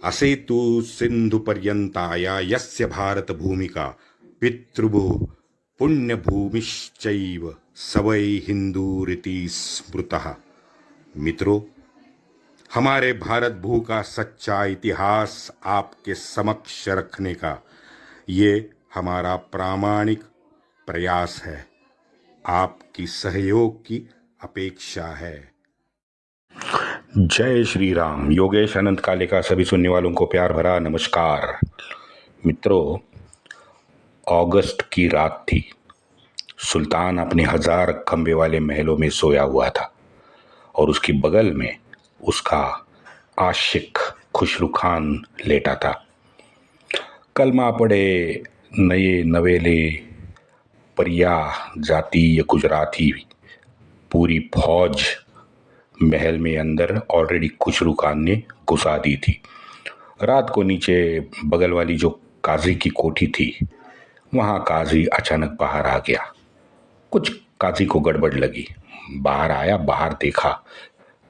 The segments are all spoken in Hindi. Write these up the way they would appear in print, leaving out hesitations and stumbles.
असेतु सिन्धुपर्यन्ताया यस्य भारतभूमिका पितृभुः पुण्यभूमिश्चैव स वै हिंदूरिति स्मृतः। मित्रों, हमारे भारत भू का सच्चा इतिहास आपके समक्ष रखने का ये हमारा प्रामाणिक प्रयास है। आपकी सहयोग की अपेक्षा है। जय श्री राम। योगेश अनंत काले का सभी सुनने वालों को प्यार भरा नमस्कार। मित्रों, अगस्त की रात थी। सुल्तान अपने 1000 खंबे वाले महलों में सोया हुआ था और उसके बगल में उसका आशिक खुसरू खान लेटा था। कलमा पढ़े नए नवेले परिया जाती या गुजराती पूरी फौज महल में अंदर ऑलरेडी खुसरू खान ने घुसा दी थी। रात को नीचे बगल वाली जो काजी की कोठी थी वहां काजी अचानक बाहर आ गया। कुछ काजी को गड़बड़ लगी। बाहर आया, बाहर देखा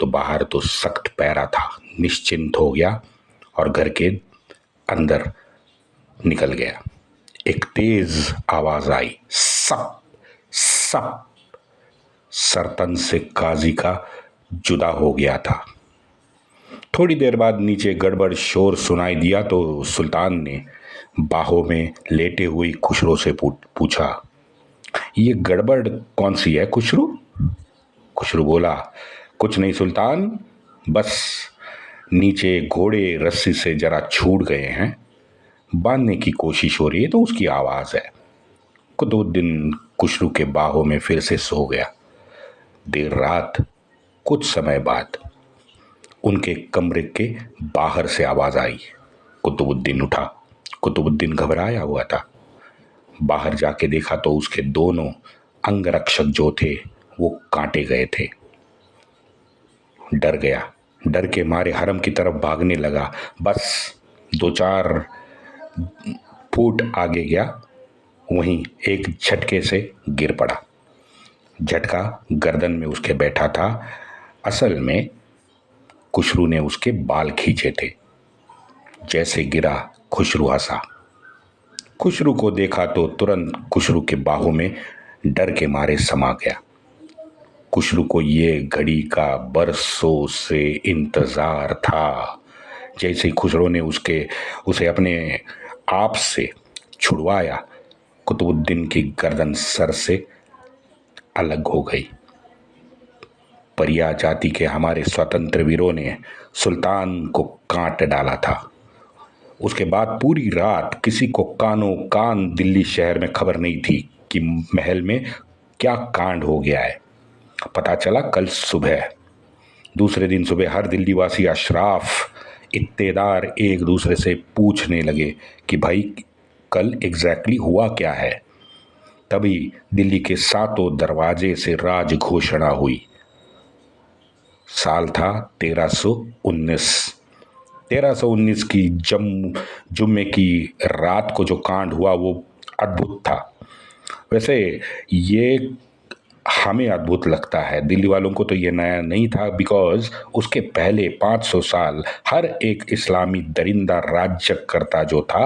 तो बाहर तो सख्त पैरा था। निश्चिंत हो गया और घर के अंदर निकल गया। एक तेज आवाज आई, सप सप। सरतन से काजी का जुदा हो गया था। थोड़ी देर बाद नीचे गड़बड़ शोर सुनाई दिया तो सुल्तान ने बाहों में लेटे हुई खुसरो से पूछा, ये गड़बड़ कौन सी है खुसरू? खुसरू बोला, कुछ नहीं सुल्तान, बस नीचे घोड़े रस्सी से जरा छूट गए हैं, बांधने की कोशिश हो रही है तो उसकी आवाज है। कुतुबुद्दीन खुसरू के बाहों में फिर से सो गया। देर रात कुछ समय बाद उनके कमरे के बाहर से आवाज आई। कुतुबुद्दीन उठा। कुतुबुद्दीन घबराया हुआ था। बाहर जाके देखा तो उसके दोनों अंगरक्षक जो थे वो काटे गए थे। डर गया। डर के मारे हरम की तरफ भागने लगा। बस 2-4 फुट आगे गया, वहीं एक झटके से गिर पड़ा। झटका गर्दन में उसके बैठा था। असल में खुसरू ने उसके बाल खींचे थे। जैसे गिरा खुसरू हंसा। खुसरू को देखा तो तुरंत खुसरू के बाहों में डर के मारे समा गया। खुसरू को ये घड़ी का बरसों से इंतजार था। जैसे खुसरू ने उसे अपने आप से छुड़वाया, कुतुबुद्दीन की गर्दन सर से अलग हो गई। परिया जाति के हमारे स्वतंत्र वीरों ने सुल्तान को काट डाला था। उसके बाद पूरी रात किसी को कानों कान दिल्ली शहर में खबर नहीं थी कि महल में क्या कांड हो गया है। पता चला कल सुबह। दूसरे दिन सुबह हर दिल्ली वासी, अशराफ, इत्तेदार एक दूसरे से पूछने लगे कि भाई कल एग्जैक्टली हुआ क्या है। तभी दिल्ली के 7 दरवाजे से राज घोषणा हुई। साल था 1319। 1319 की जुम्मे की रात को जो कांड हुआ वो अद्भुत था। वैसे ये हमें अद्भुत लगता है, दिल्ली वालों को तो ये नया नहीं था, बिकॉज उसके पहले 500 साल हर एक इस्लामी दरिंदा राज्यकर्ता जो था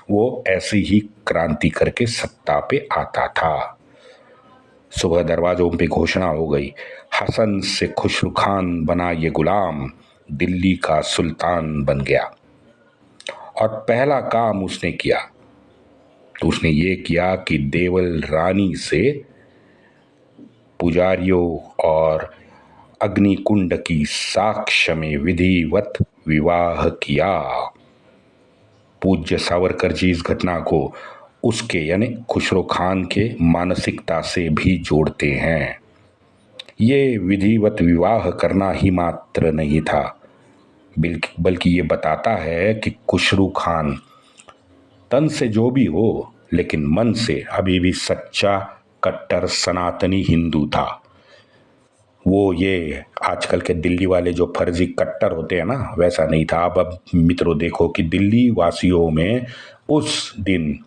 वो ऐसी ही क्रांति करके सत्ता पे आता था। सुबह दरवाजों पे घोषणा हो गई, हसन से खुसरू खान बना ये गुलाम दिल्ली का सुल्तान बन गया। और पहला काम उसने किया तो उसने ये किया कि देवल रानी से पुजारियों और अग्निकुंड की साक्ष्य में विधिवत विवाह किया। पूज्य सावरकर जी इस घटना को उसके यानी खुसरो खान के मानसिकता से भी जोड़ते हैं। ये विधिवत विवाह करना ही मात्र नहीं था, बल्कि ये बताता है कि खुसरू खान तन से जो भी हो लेकिन मन से अभी भी सच्चा कट्टर सनातनी हिंदू था। वो ये आजकल के दिल्ली वाले जो फर्जी कट्टर होते हैं ना, वैसा नहीं था। अब मित्रों देखो कि दिल्ली वासियों में उस दिन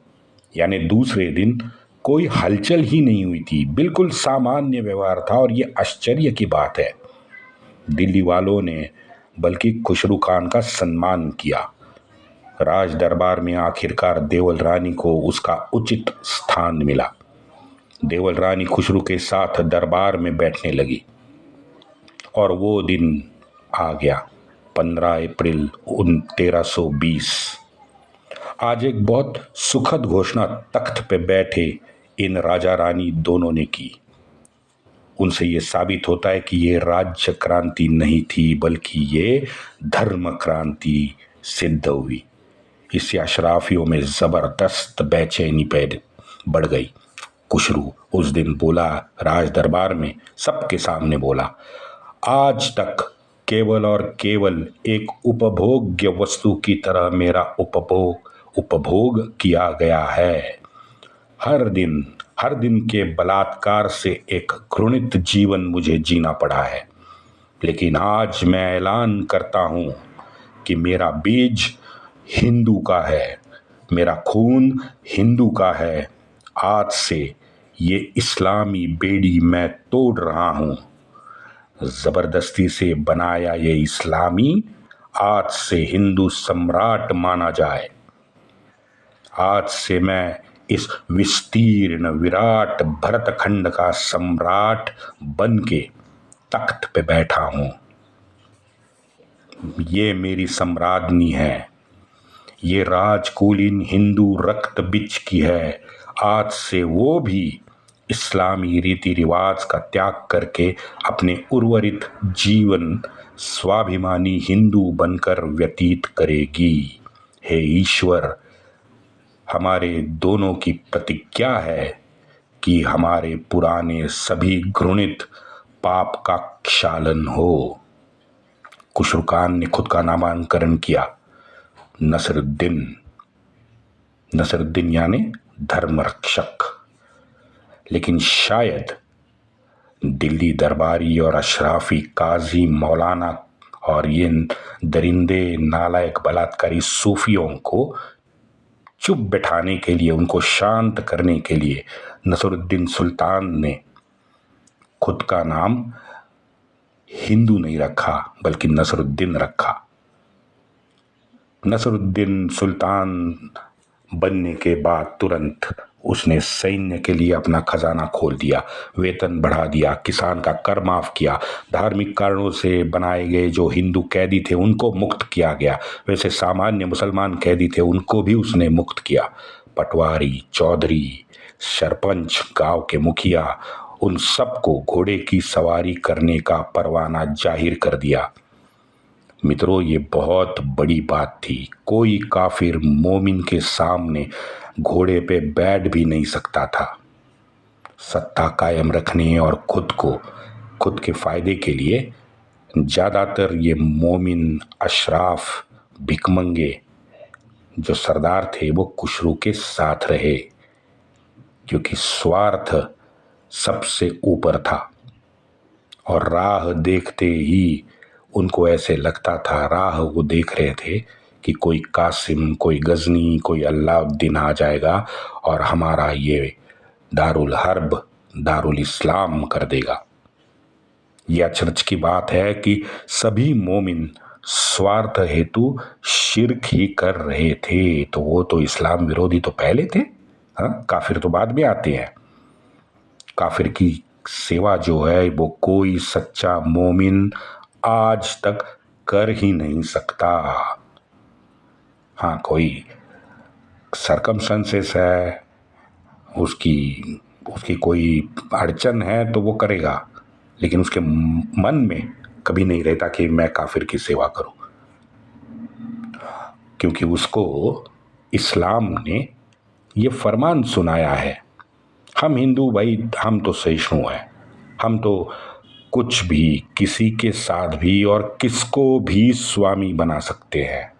यानी दूसरे दिन कोई हलचल ही नहीं हुई थी। बिल्कुल सामान्य व्यवहार था और ये आश्चर्य की बात है। दिल्ली वालों ने बल्कि खुसरू खान का सम्मान किया। राज दरबार में आखिरकार देवल रानी को उसका उचित स्थान मिला। देवल रानी खुसरू के साथ दरबार में बैठने लगी और वो दिन आ गया, 15 अप्रैल 1320। आज एक बहुत सुखद घोषणा तख्त पे बैठे इन राजा रानी दोनों ने की। उनसे ये साबित होता है कि ये राज्य क्रांति नहीं थी, बल्कि ये धर्म क्रांति सिद्ध हुई। इससे अशराफियों में जबरदस्त बेचैनी पैदा बढ़ गई। खुसरू उस दिन बोला, राज दरबार में सबके सामने बोला, आज तक केवल और केवल एक उपभोग्य वस्तु की तरह मेरा उपभोग किया गया है। हर दिन के बलात्कार से एक घृणित जीवन मुझे जीना पड़ा है। लेकिन आज मैं ऐलान करता हूं कि मेरा बीज हिंदू का है, मेरा खून हिंदू का है। आज से ये इस्लामी बेड़ी मैं तोड़ रहा हूं। जबरदस्ती से बनाया ये इस्लामी आज से हिंदू सम्राट माना जाए। आज से मैं इस विस्तीर्ण विराट भरतखंड का सम्राट बन के तख्त पे बैठा हूं। ये मेरी सम्राज्ञी है, ये राजकुलीन हिंदू रक्त बिच की है। आज से वो भी इस्लामी रीति रिवाज का त्याग करके अपने उर्वरित जीवन स्वाभिमानी हिंदू बनकर व्यतीत करेगी। हे ईश्वर, हमारे दोनों की प्रतिज्ञा है कि हमारे पुराने सभी घृणित पाप का क्षालन हो। खुसरू खान ने खुद का नामांकन किया, नसरुद्दीन यानी धर्म रक्षक। लेकिन शायद दिल्ली दरबारी और अशराफी काजी मौलाना और ये दरिंदे नालायक बलात्कारी सूफियों को चुप बैठाने के लिए, उनको शांत करने के लिए नसरुद्दीन सुल्तान ने खुद का नाम हिंदू नहीं रखा, बल्कि नसरुद्दीन रखा। नसरुद्दीन सुल्तान बनने के बाद तुरंत उसने सैन्य के लिए अपना खजाना खोल दिया, वेतन बढ़ा दिया, किसान का कर माफ किया, धार्मिक कारणों से बनाए गए जो हिंदू कैदी थे उनको मुक्त किया गया। वैसे सामान्य मुसलमान कैदी थे उनको भी उसने मुक्त किया। पटवारी, चौधरी, सरपंच, गांव के मुखिया, उन सबको घोड़े की सवारी करने का परवाना जाहिर कर दिया। मित्रों, ये बहुत बड़ी बात थी। कोई काफिर मोमिन के सामने घोड़े पे बैठ भी नहीं सकता था। सत्ता कायम रखने और खुद के फायदे के लिए ज़्यादातर ये मोमिन अशराफ भिकमंगे जो सरदार थे वो खुसरू के साथ रहे, क्योंकि स्वार्थ सबसे ऊपर था। और राह देखते ही उनको ऐसे लगता था, राह वो देख रहे थे कि कोई कासिम, कोई गजनी, कोई अलाउद्दीन आ जाएगा और हमारा ये दारुल हर्ब, दारुल इस्लाम कर देगा। ये अचरज की बात है कि सभी मोमिन स्वार्थ हेतु शिर्क ही कर रहे थे। तो वो तो इस्लाम विरोधी तो पहले थे, हाँ, काफिर तो बाद में आते हैं। काफिर की सेवा जो है वो कोई सच्चा मोमिन आज तक कर ही नहीं सकता। हाँ, कोई सरकमस्टेंसेस है, उसकी कोई अड़चन है तो वो करेगा, लेकिन उसके मन में कभी नहीं रहता कि मैं काफिर की सेवा करूं, क्योंकि उसको इस्लाम ने ये फरमान सुनाया है, हम हिंदू भाई, हम तो सहिष्णु हैं, हम तो कुछ भी, किसी के साथ भी और किसको भी स्वामी बना सकते हैं।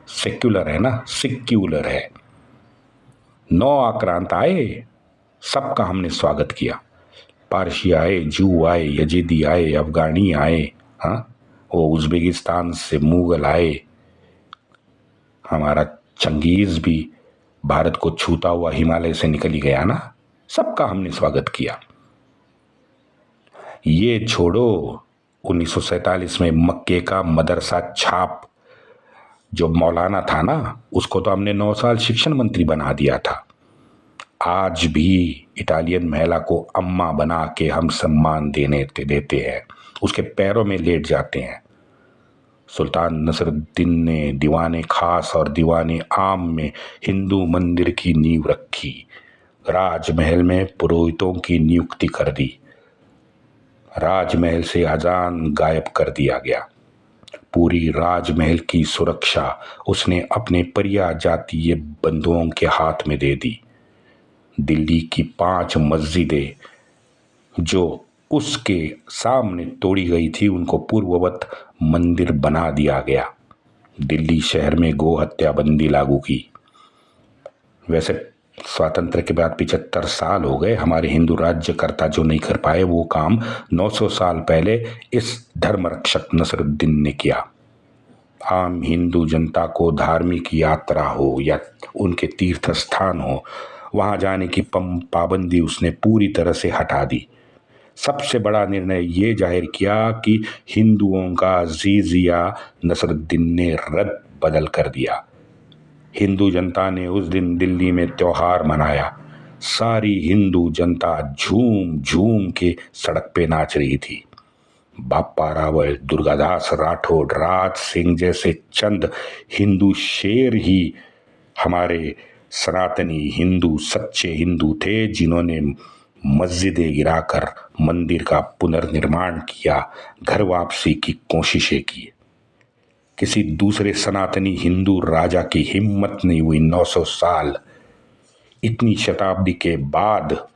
सेक्युलर है ना, सिक्युलर है। 9 आक्रांत आए, सबका हमने स्वागत किया। पारसी आए, जू आए, यजीदी आए, अफगानी आए, हाँ, वो उज़्बेकिस्तान से मुगल आए, हमारा चंगेज भी भारत को छूता हुआ हिमालय से निकल ही गया ना, सबका हमने स्वागत किया। ये छोड़ो, 1947 में मक्के का मदरसा छाप जो मौलाना था ना, उसको तो हमने 9 साल शिक्षण मंत्री बना दिया था। आज भी इटालियन महिला को अम्मा बना के हम सम्मान देते हैं, उसके पैरों में लेट जाते हैं। सुल्तान नसरुद्दीन ने दीवाने खास और दीवाने आम में हिंदू मंदिर की नींव रखी। राजमहल में पुरोहितों की नियुक्ति कर दी। राजमहल से अजान गायब कर दिया गया। पूरी राजमहल की सुरक्षा उसने अपने परिया जातीय बंधुओं के हाथ में दे दी। दिल्ली की 5 मस्जिदें जो उसके सामने तोड़ी गई थी, उनको पूर्ववत मंदिर बना दिया गया। दिल्ली शहर में गो हत्या बंदी लागू की। वैसे स्वातंत्र के बाद 75 साल हो गए, हमारे हिंदू राज्यकर्ता जो नहीं कर पाए वो काम 900 साल पहले इस धर्मरक्षक नसरुद्दीन ने किया। आम हिंदू जनता को धार्मिक यात्रा हो या उनके तीर्थ स्थान हो, वहां जाने की पाबंदी उसने पूरी तरह से हटा दी। सबसे बड़ा निर्णय ये जाहिर किया कि हिंदुओं का जीजिया नसरुद्दीन ने रद्द बदल कर दिया। हिंदू जनता ने उस दिन दिल्ली में त्योहार मनाया। सारी हिंदू जनता झूम झूम के सड़क पे नाच रही थी। बापा रावल, दुर्गादास राठौड़, राज सिंह जैसे चंद हिंदू शेर ही हमारे सनातनी हिंदू सच्चे हिंदू थे, जिन्होंने मस्जिदें गिराकर मंदिर का पुनर्निर्माण किया, घर वापसी की कोशिशें की। किसी दूसरे सनातनी हिंदू राजा की हिम्मत नहीं हुई 900 साल, इतनी शताब्दी के बाद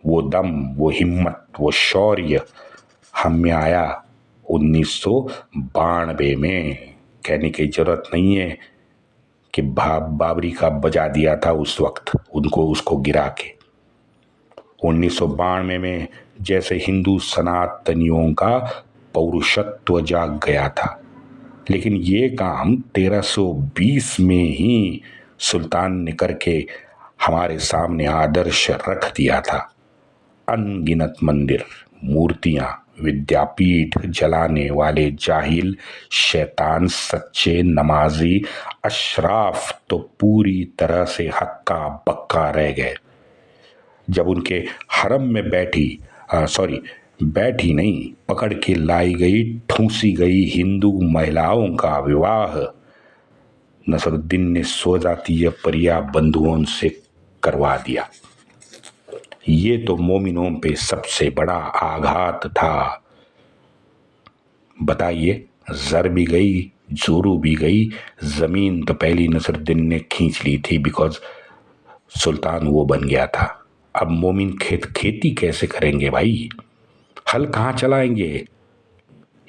वो दम, वो हिम्मत, वो शौर्य हम में आया 1992 में। कहने की जरूरत नहीं है कि बाबरी का बजा दिया था उस वक्त उसको गिरा के। 1992 में जैसे हिंदू सनातनियों का पौरुषत्व जाग गया था, लेकिन ये काम 1320 में ही सुल्तान ने करके हमारे सामने आदर्श रख दिया था। अनगिनत मंदिर, मूर्तियां, विद्यापीठ जलाने वाले जाहिल शैतान सच्चे नमाजी अशराफ तो पूरी तरह से हक्का बक्का रह गए। जब उनके हरम में बैठी नहीं, पकड़ के लाई गई, ठूंसी गई हिंदू महिलाओं का विवाह नसरुद्दीन ने स्वजातीय परिया बंधुओं से करवा दिया। ये तो मोमिनों पे सबसे बड़ा आघात था। बताइए, जर भी गई, जोरू भी गई, जमीन तो पहली नसरुद्दीन ने खींच ली थी, बिकॉज सुल्तान वो बन गया था। अब मोमिन खेती कैसे करेंगे भाई? हल कहाँ चलाएंगे?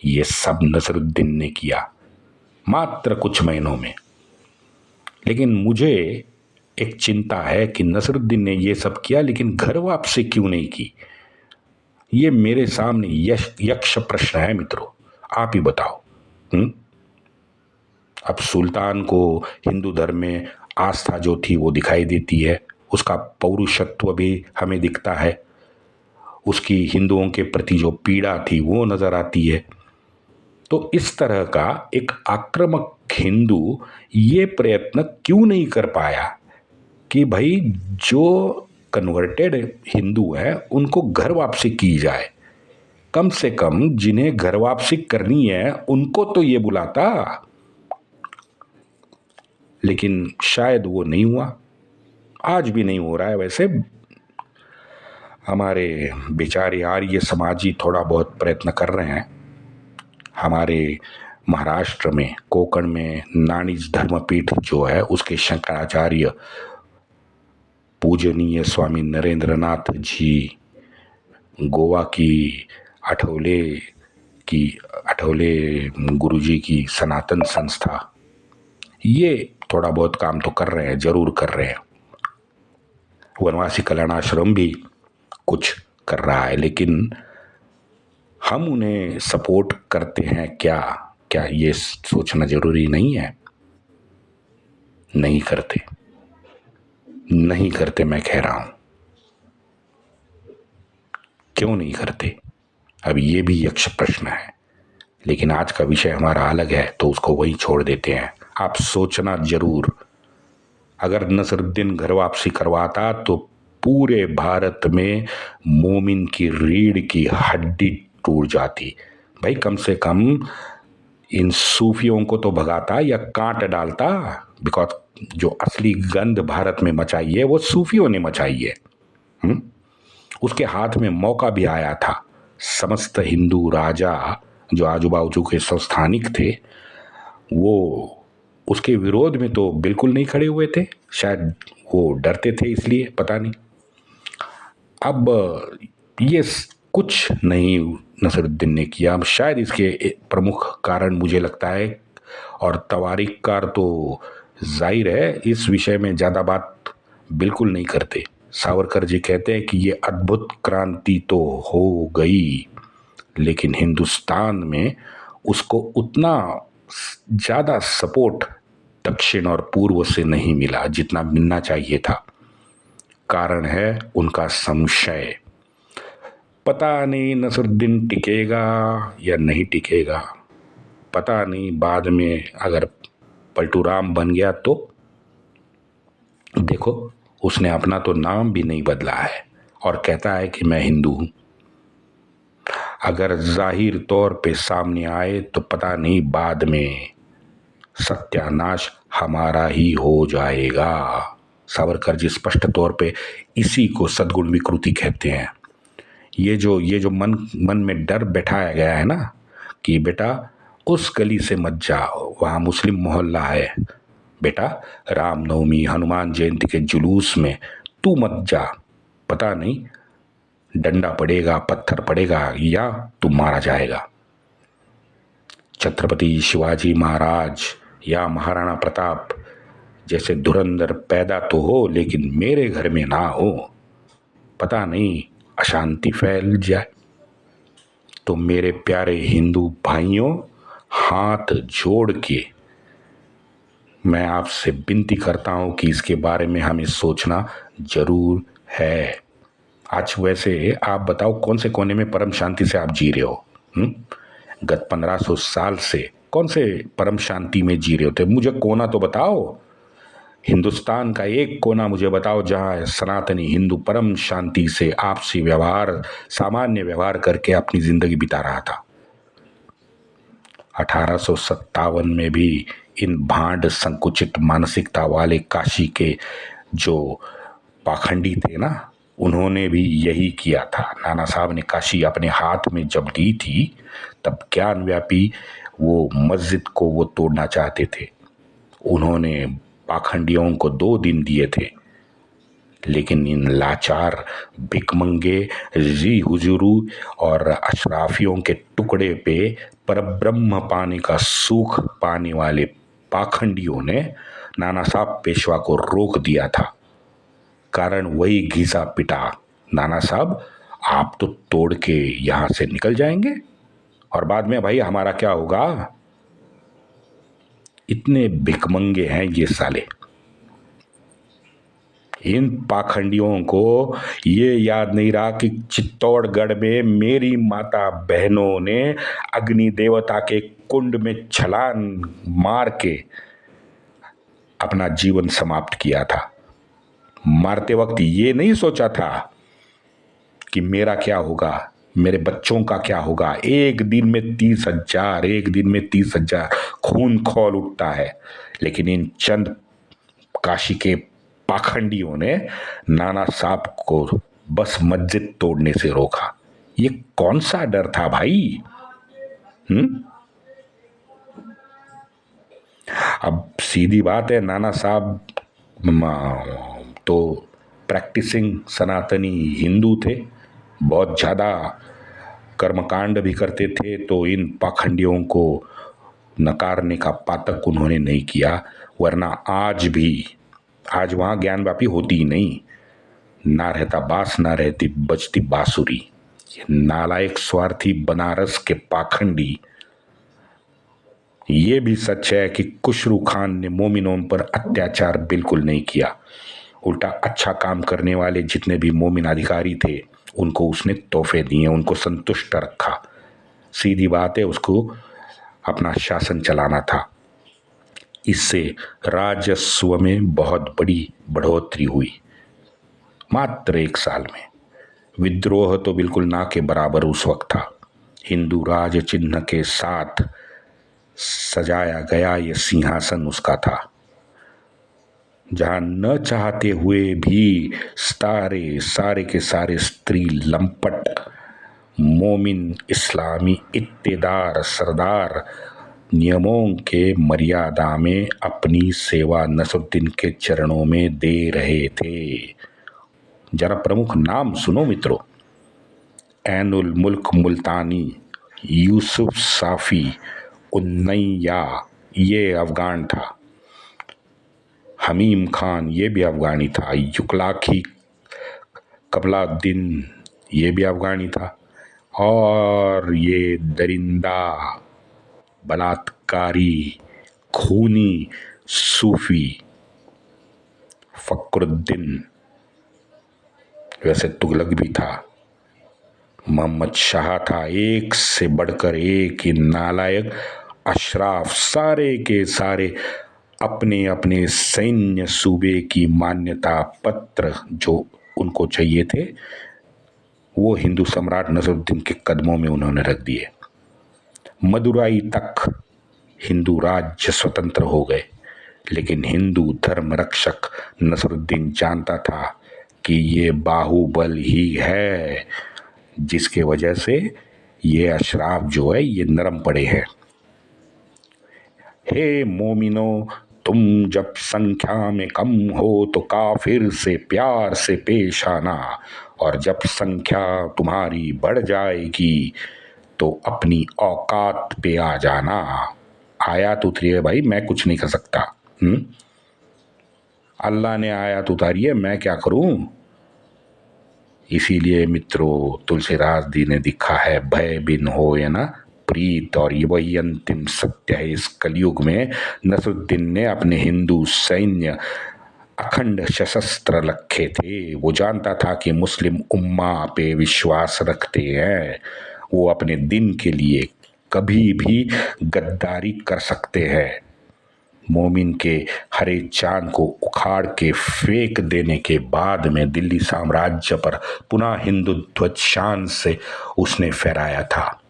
ये सब नसरुद्दीन ने किया मात्र कुछ महीनों में। लेकिन मुझे एक चिंता है कि नसरुद्दीन ने ये सब किया, लेकिन घर वापसी क्यों नहीं की? ये मेरे सामने यक्ष प्रश्न है मित्रों, आप ही बताओ। अब सुल्तान को हिंदू धर्म में आस्था जो थी वो दिखाई देती है, उसका पौरुषत्व भी हमें दिखता है, उसकी हिंदुओं के प्रति जो पीड़ा थी वो नजर आती है। तो इस तरह का एक आक्रामक हिंदू ये प्रयत्न क्यों नहीं कर पाया कि भाई जो कन्वर्टेड हिंदू है उनको घर वापसी की जाए? कम से कम जिन्हें घर वापसी करनी है उनको तो ये बुलाता। लेकिन शायद वो नहीं हुआ, आज भी नहीं हो रहा है। वैसे हमारे बेचारे आर्य समाजी थोड़ा बहुत प्रयत्न कर रहे हैं। हमारे महाराष्ट्र में, कोकण में नानिज धर्मपीठ जो है, उसके शंकराचार्य पूजनीय स्वामी नरेंद्रनाथ जी, गोवा की अठौले गुरुजी की सनातन संस्था, ये थोड़ा बहुत काम तो कर रहे हैं, जरूर कर रहे हैं। वनवासी कल्याण आश्रम भी कुछ कर रहा है, लेकिन हम उन्हें सपोर्ट करते हैं क्या ये सोचना जरूरी नहीं है? नहीं करते मैं कह रहा हूं। क्यों नहीं करते? अब ये भी यक्ष प्रश्न है, लेकिन आज का विषय हमारा अलग है, तो उसको वहीं छोड़ देते हैं। आप सोचना जरूर, अगर नसरुद्दीन घर वापसी करवाता तो पूरे भारत में मोमिन की रीढ़ की हड्डी टूट जाती। भाई कम से कम इन सूफियों को तो भगाता या काट डालता, बिकॉज जो असली गंद भारत में मचाई है वो सूफियों ने मचाई है। उसके हाथ में मौका भी आया था। समस्त हिंदू राजा जो आजू बाजू के संस्थानिक थे वो उसके विरोध में तो बिल्कुल नहीं खड़े हुए थे, शायद वो डरते थे इसलिए, पता नहीं। अब ये कुछ नहीं नसरुद्दीन ने किया। अब शायद इसके एक प्रमुख कारण मुझे लगता है, और तवारीखकार तो जाहिर है इस विषय में ज़्यादा बात बिल्कुल नहीं करते। सावरकर जी कहते हैं कि ये अद्भुत क्रांति तो हो गई, लेकिन हिंदुस्तान में उसको उतना ज़्यादा सपोर्ट दक्षिण और पूर्व से नहीं मिला जितना मिलना चाहिए था। कारण है उनका संशय। पता नहीं नसरुद्दीन टिकेगा या नहीं टिकेगा, पता नहीं बाद में अगर पलटू राम बन गया तो। देखो उसने अपना तो नाम भी नहीं बदला है और कहता है कि मैं हिंदू हूं। अगर जाहिर तौर पे सामने आए तो पता नहीं बाद में सत्यानाश हमारा ही हो जाएगा। सावरकर जी स्पष्ट तौर पे इसी को सद्गुण विकृति कहते हैं। ये जो मन में डर बैठाया गया है ना कि बेटा उस गली से मत जाओ, वहाँ मुस्लिम मोहल्ला है, बेटा रामनवमी हनुमान जयंती के जुलूस में तू मत जा, पता नहीं डंडा पड़ेगा, पत्थर पड़ेगा या तू मारा जाएगा। छत्रपति शिवाजी महाराज या महाराणा प्रताप जैसे धुरंधर पैदा तो हो लेकिन मेरे घर में ना हो, पता नहीं अशांति फैल जाए। तो मेरे प्यारे हिंदू भाइयों, हाथ जोड़ के मैं आपसे विनती करता हूं कि इसके बारे में हमें सोचना जरूर है। आज वैसे आप बताओ कौन से कोने में परम शांति से आप जी रहे हो? गत 1500 साल से कौन से परम शांति में जी रहे थे? मुझे कोना तो बताओ, हिंदुस्तान का एक कोना मुझे बताओ जहां सनातनी हिंदू परम शांति से आपसी व्यवहार, सामान्य व्यवहार करके अपनी जिंदगी बिता रहा था। 1857 में भी इन भांड संकुचित मानसिकता वाले काशी के जो पाखंडी थे ना, उन्होंने भी यही किया था। नाना साहब ने काशी अपने हाथ में जब ली थी तब ज्ञानव्यापी वो मस्जिद को वो तोड़ना चाहते थे। उन्होंने पाखंडियों को 2 दिन दिए थे, लेकिन इन लाचार भिकमंगे जी हुजूरू और अशराफियों के टुकड़े पे परब्रह्म पाने का सुख पाने वाले पाखंडियों ने नाना साहब पेशवा को रोक दिया था। कारण वही घिसा पिटा, नाना साहब आप तो तोड़ के यहां से निकल जाएंगे और बाद में भाई हमारा क्या होगा। इतने भिकमंगे हैं ये साले। इन पाखंडियों को ये याद नहीं रहा कि चित्तौड़गढ़ में मेरी माता बहनों ने अग्नि देवता के कुंड में छलांग मार के अपना जीवन समाप्त किया था। मारते वक्त ये नहीं सोचा था कि मेरा क्या होगा, मेरे बच्चों का क्या होगा। एक दिन में 30,000 खून खौल उठता है, लेकिन इन चंद काशी के पाखंडियों ने नाना साहब को बस मस्जिद तोड़ने से रोका। ये कौन सा डर था भाई? अब सीधी बात है, नाना साहब तो प्रैक्टिसिंग सनातनी हिंदू थे, बहुत ज़्यादा कर्मकांड भी करते थे, तो इन पाखंडियों को नकारने का पातक उन्होंने नहीं किया। वरना आज वहाँ ज्ञानव्यापी होती ही नहीं, ना रहता बास ना रहती बजती बांसुरी। ये नालायक स्वार्थी बनारस के पाखंडी। ये भी सच है कि खुसरू खान ने मोमिनों पर अत्याचार बिल्कुल नहीं किया, उल्टा अच्छा काम करने वाले जितने भी मोमिन अधिकारी थे उनको उसने तोहफे दिए, उनको संतुष्ट रखा। सीधी बात है, उसको अपना शासन चलाना था। इससे राजस्व में बहुत बड़ी बढ़ोतरी हुई। मात्र 1 साल में विद्रोह तो बिल्कुल ना के बराबर उस वक्त था। हिंदू राज चिन्ह के साथ सजाया गया ये सिंहासन उसका था, जहां न चाहते हुए भी सारे के सारे स्त्री लंपट मोमिन इस्लामी इत्तेदार सरदार नियमों के मर्यादा में अपनी सेवा नसरुद्दीन के चरणों में दे रहे थे। जरा प्रमुख नाम सुनो मित्रों। ऐनुल मुल्क मुल्तानी, यूसुफ साफी उन्नैया, ये अफगान था। हमीम खान, ये भी अफगानी था। युकलाखी कबलाद्दीन, ये भी अफगानी था। और ये दरिंदा बलात्कारी खूनी सूफी फक्रुद्दीन, वैसे तुगलक भी था। मोहम्मद शाह था, एक से बढ़कर एक ही नालायक। अशराफ सारे के सारे अपने अपने सैन्य सूबे की मान्यता पत्र जो उनको चाहिए थे वो हिंदू सम्राट नसरुद्दीन के कदमों में उन्होंने रख दिए। मदुराई तक हिंदू राज्य स्वतंत्र हो गए, लेकिन हिंदू धर्म रक्षक नसरुद्दीन जानता था कि ये बाहुबल ही है जिसके वजह से ये अशराफ जो है ये नरम पड़े हैं। हे मोमिनो, तुम जब संख्या में कम हो तो काफिर से प्यार से पेश आना, और जब संख्या तुम्हारी बढ़ जाएगी तो अपनी औकात पे आ जाना। आयत उतरी है भाई, मैं कुछ नहीं कर सकता। अल्लाह ने आयत उतारी है, मैं क्या करूं। इसीलिए मित्रों तुलसीदास जी ने दिखा है, भय बिन हो या ना प्रीत, और ये वही अंतिम सत्य है। इस कलयुग में नसरुद्दीन ने अपने हिंदू सैन्य अखंड सशस्त्र रखे थे। वो जानता था कि मुस्लिम उम्मा पे विश्वास रखते हैं, वो अपने दिन के लिए कभी भी गद्दारी कर सकते हैं। मोमिन के हरे चांद को उखाड़ के फेंक देने के बाद में दिल्ली साम्राज्य पर पुनः हिंदू ध्वज शान से उसने फहराया था।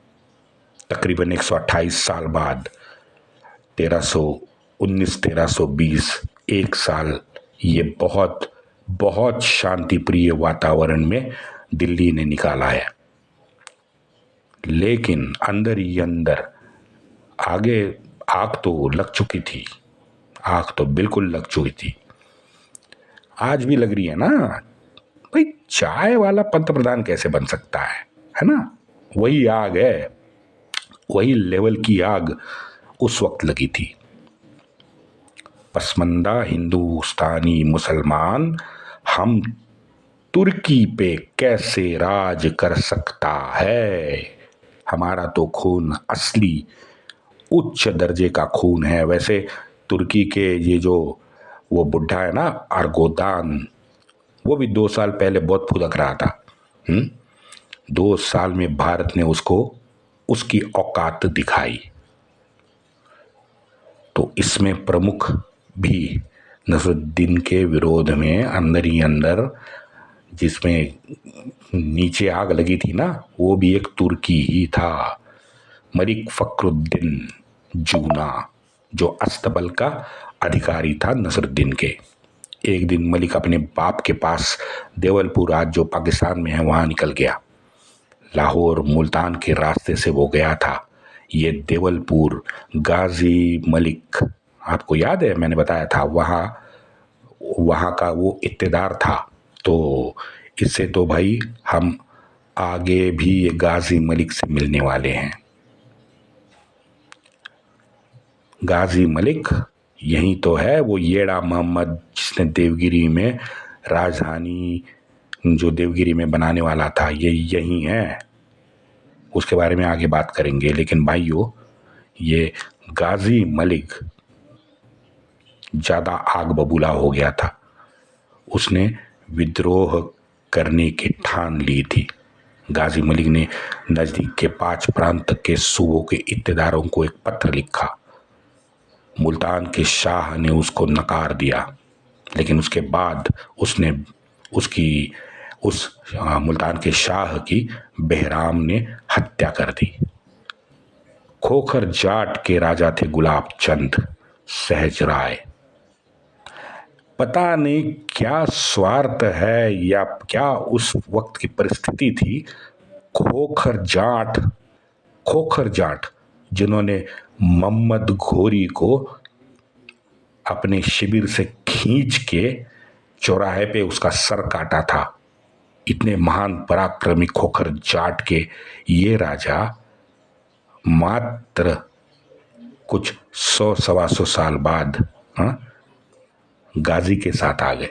तकरीबन 128 साल बाद 1319-1320 1 साल ये बहुत बहुत शांतिप्रिय वातावरण में दिल्ली ने निकाला है। लेकिन अंदर ही अंदर आगे आग तो लग चुकी थी, आग तो बिल्कुल लग चुकी थी। आज भी लग रही है ना भाई। चाय वाला पंतप्रधान कैसे बन सकता है ना। वही आग है, वही लेवल की आग उस वक्त लगी थी। पसमंदा हिंदुस्तानी मुसलमान हम तुर्की पे कैसे राज कर सकता है। हमारा तो खून असली उच्च दर्जे का खून है। वैसे तुर्की के ये जो वो बुढ़ा है ना अर्गोदान, वो भी 2 साल पहले बहुत फुदक रहा था। 2 साल में भारत ने उसको उसकी औकात दिखाई। तो इसमें प्रमुख भी नसरुद्दीन के विरोध में अंदर ही अंदर जिसमें नीचे आग लगी थी ना, वो भी एक तुर्की ही था, मलिक फखरुद्दीन जूना, जो अस्तबल का अधिकारी था नसरुद्दीन के। एक दिन मलिक अपने बाप के पास देवलपुर, आज जो पाकिस्तान में है, वहाँ निकल गया। लाहौर मुल्तान के रास्ते से वो गया था। ये देवलपुर गाजी मलिक, आपको याद है मैंने बताया था, वहाँ का वो इत्तेदार था। तो इससे तो भाई हम आगे भी ये गाजी मलिक से मिलने वाले हैं। गाजी मलिक यही तो है, वो येड़ा मोहम्मद जिसने देवगिरी में राजधानी जो देवगिरी में बनाने वाला था, ये यही है। उसके बारे में आगे बात करेंगे। लेकिन भाइयों, ये गाजी मलिक ज़्यादा आग बबूला हो गया था। उसने विद्रोह करने की ठान ली थी। गाजी मलिक ने नज़दीक के 5 प्रांत के सूबों के इत्तेदारों को एक पत्र लिखा। मुल्तान के शाह ने उसको नकार दिया, लेकिन उसके बाद उसने मुल्तान के शाह की बेहराम ने हत्या कर दी। खोखर जाट के राजा थे गुलाब चंद सहजराय। पता नहीं क्या स्वार्थ है या क्या उस वक्त की परिस्थिति थी, खोखर जाट जिन्होंने मोहम्मद घोरी को अपने शिविर से खींच के चौराहे पे उसका सर काटा था, इतने महान पराक्रमी खोखर जाट के ये राजा मात्र कुछ 100-125 साल बाद गाजी के साथ आ गए।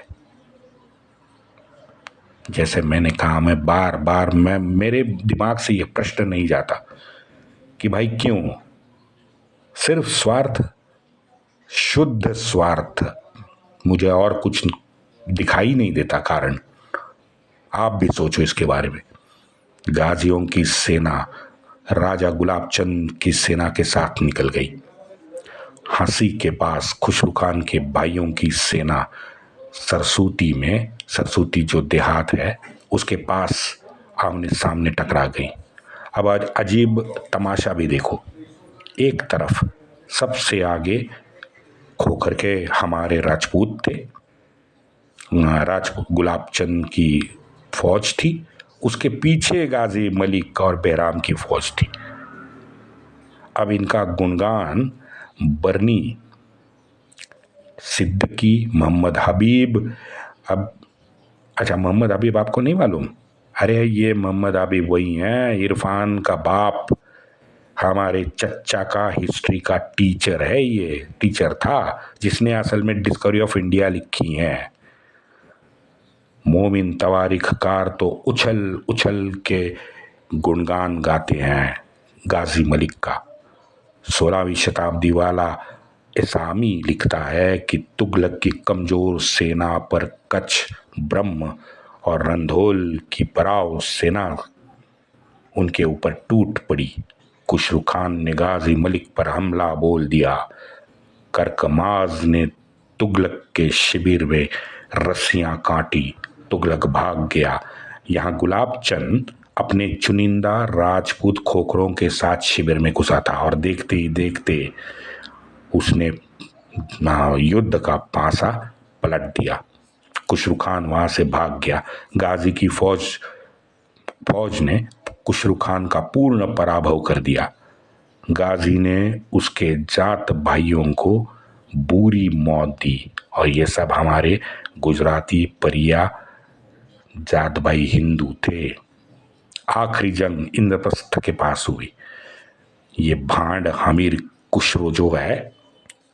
जैसे मैंने कहा, मेरे दिमाग से ये प्रश्न नहीं जाता कि भाई क्यों? सिर्फ स्वार्थ, शुद्ध स्वार्थ, मुझे और कुछ दिखाई नहीं देता कारण। आप भी सोचो इसके बारे में। गाजियों की सेना राजा गुलाब चंद की सेना के साथ निकल गई। हंसी के पास खुसरू खान के भाइयों की सेना सरसूती जो देहात है उसके पास आमने सामने टकरा गई। अब आज अजीब तमाशा भी देखो, एक तरफ सबसे आगे खोखर के हमारे राजपूत थे, राजपूत गुलाब चंद की फौज थी, उसके पीछे गाजी मलिक और बेहराम की फौज थी। अब इनका गुणगान बरनी, सिद्दीकी, मोहम्मद हबीब। अब अच्छा, मोहम्मद हबीब आपको नहीं मालूम? अरे ये मोहम्मद हबीब वही हैं, इरफान का बाप, हमारे चच्चा का हिस्ट्री का टीचर है। ये टीचर था जिसने असल में डिस्कवरी ऑफ इंडिया लिखी है। मोमिन तवारीखकार तो उछल उछल के गुणगान गाते हैं गाजी मलिक का। 16वीं शताब्दी वाला इसामी लिखता है कि तुगलक की कमजोर सेना पर कच्छ, ब्रह्म और रंधोल की पराव सेना उनके ऊपर टूट पड़ी। खुसरू खान ने गाजी मलिक पर हमला बोल दिया। करकमाज ने तुगलक के शिविर में रस्सियां काटी, तुगलक भाग गया। यहाँ गुलाब चंद अपने चुनिंदा राजपूत खोखरों के साथ शिविर में घुसा था और देखते ही देखते उसने युद्ध का पासा पलट दिया। खुसरू खान वहां से भाग गया। गाजी की फौज ने खुसरू खान का पूर्ण पराभव कर दिया। गाजी ने उसके जात भाइयों को बुरी मौत दी और ये सब हमारे गुजराती परिया जात भाई हिंदू थे। आखिरी जंग इंद्रप्रस्थ के पास हुई। ये भांड हमीर खुसरो जो है,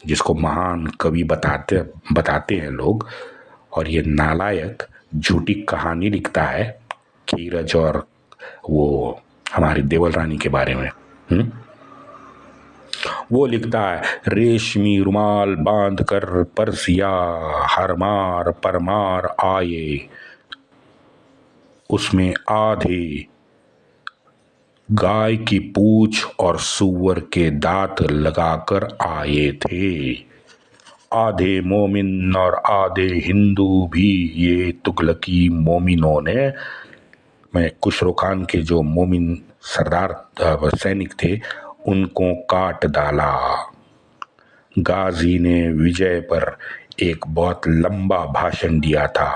जिसको महान कवि बताते हैं लोग, और ये नालायक झूठी कहानी लिखता है कीरज और वो हमारी देवल रानी के बारे में। वो लिखता है, रेशमी रुमाल बांध कर परसिया हरमार परमार आए, उसमें आधे गाय की पूंछ और सूअर के दांत लगाकर आए थे। आधे मोमिन और आधे हिंदू भी ये तुगलकी मोमिनों ने, मैं खुसरो खान के जो मोमिन सरदार सैनिक थे, उनको काट डाला। गाजी ने विजय पर एक बहुत लंबा भाषण दिया था।